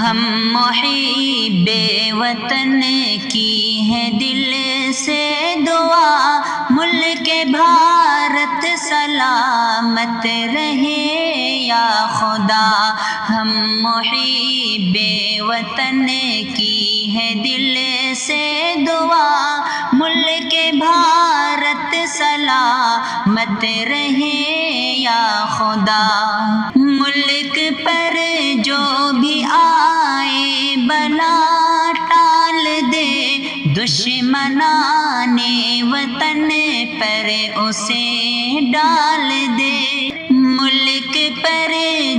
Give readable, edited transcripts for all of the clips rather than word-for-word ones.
ہم محب وطن کی ہے دل سے دعا، ملک بھارت سلامت رہے یا خدا۔ ہم محب وطن کی ہے دل سے دعا، ملک بھارت سلامت رہے یا خدا۔ ملک پر جو بھی آئے بلا ٹال دے، دشمنان وطن پر اسے ڈال دے۔ ملک پر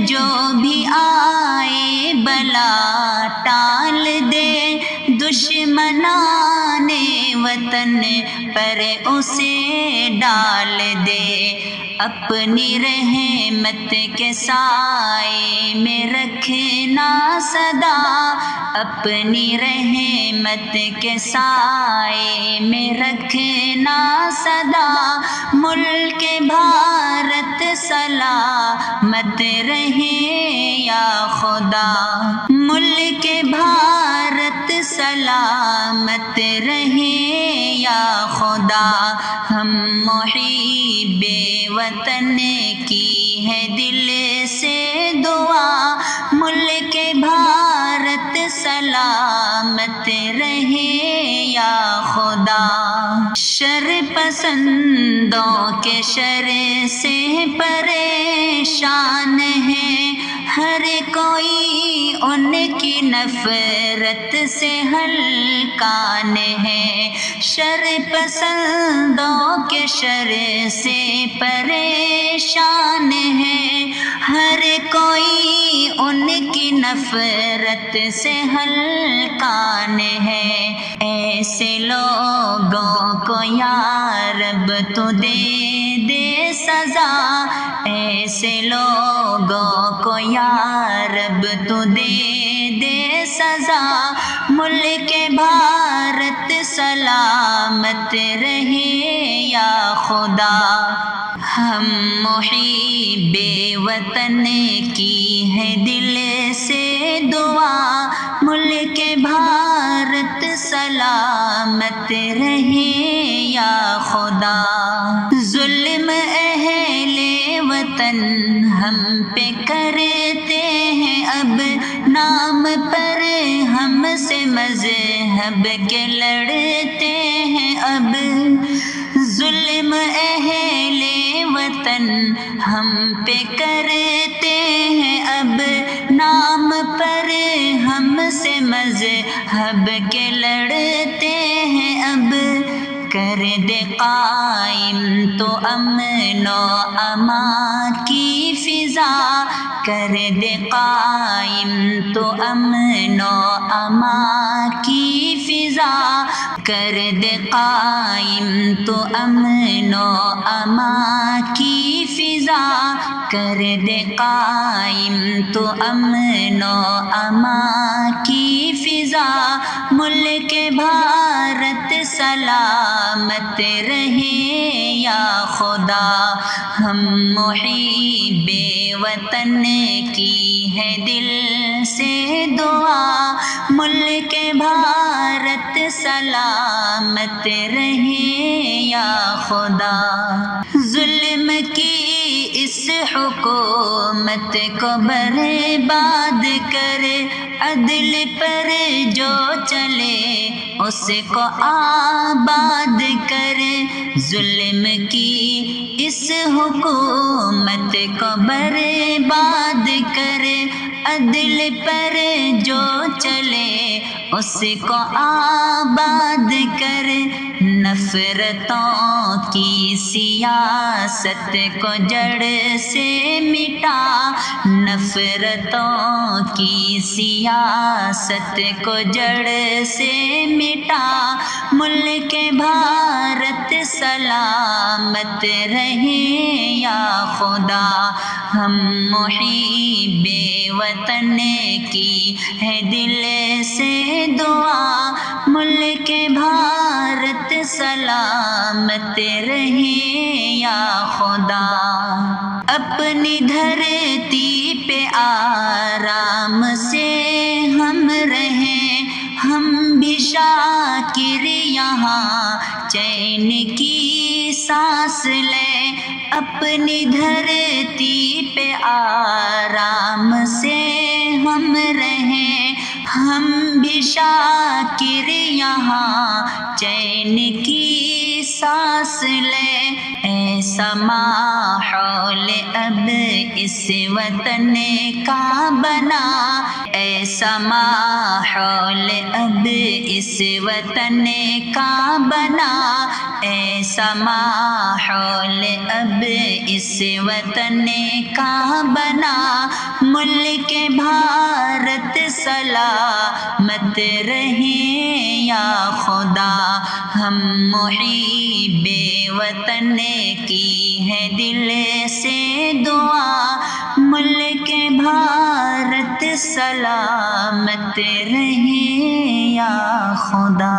جو بھی آئے بلا ٹال دے، دشمنان وطن پر اسے ڈال دے۔ اپنی رحمت کے سائے میں رکھنا سدا، اپنی رحمت کے سائے میں رکھنا سدا، ملک بھارت سلامت رہے یا خدا۔ ملک بھارت سلامت رہے یا خدا۔ ہم محب وطن کی ہے دل سے دعا، ملک بھارت سلامت رہے یا خدا۔ شر پسندوں کے شر سے پریشان ہے ہر کوئی، ان کی نفرت سے ہلکان ہے۔ شر پسندوں کے شر سے پریشان ہے ہر کوئی، ان کی نفرت سے ہلکان ہے۔ ایسے لوگوں کو یا رب تو دے دے سزا، ایسے لوگوں کو یا رب تو دے دے سزا، ملک بھارت سلامت رہے یا خدا۔ ہم محب وطن کی ہے دل سے دعا، ملک بھارت سلامت رہے یا خدا۔ ظلم اہل وطن ہم پہ کرتے ہیں اب، نام پر ہم سے مذہب کے لڑتے ہیں اب۔ ظلم اہل وطن ہم پہ کرتے ہیں اب، نام پر ہم سے مذہب کے لڑتے ہیں اب۔ کر دے قائم تو امن و امان کی فضا، کر دے قائم تو امن و امان کی فضا، کر دے قائم تو امن و امان کی فضا، کر دے قائم تو امن و امان کی فضا، ملک بھارت سلامت رہے یا خدا۔ ہم محب وطن کی ہے دل سے دعا، ملک بھارت سلامت رہے یا خدا۔ ظلم کی اس حکومت کو برباد کر، عدل پر جو چلے اس کو آباد کر۔ ظلم کی اس حکومت کو برباد کر، عدل پر جو چلے اس کو آباد کر۔ نفرتوں کی سیاست کو جڑ سے مٹا، نفرتوں کی سیاست کو جڑ سے مٹا، ملک بھارت سلامت رہے یا خدا۔ ہم محب وطن کی ہے دل سے دعا، ملک بھارت سلامت رہے یا خدا۔ اپنی دھرتی پہ آرام سے ہم رہیں، ہم بھی شاکر یہاں چین کی سانس لیں، اپنی دھرتی پہ آرام سے ہم رہیں، ہم بھی شاکر یہاں چین کی سانس لیں۔ ایسا ماحول اب اس وطن کا بنا، ایسا ماحول اب اس وطن کا بنا، ایسا ماحول اب اس وطن کا بنا، ملک بھارت سلامت رہے یا خدا، ہم محب وطن کی ہے دل سے دعا، ملک بھارت سلامت رہے یا خدا۔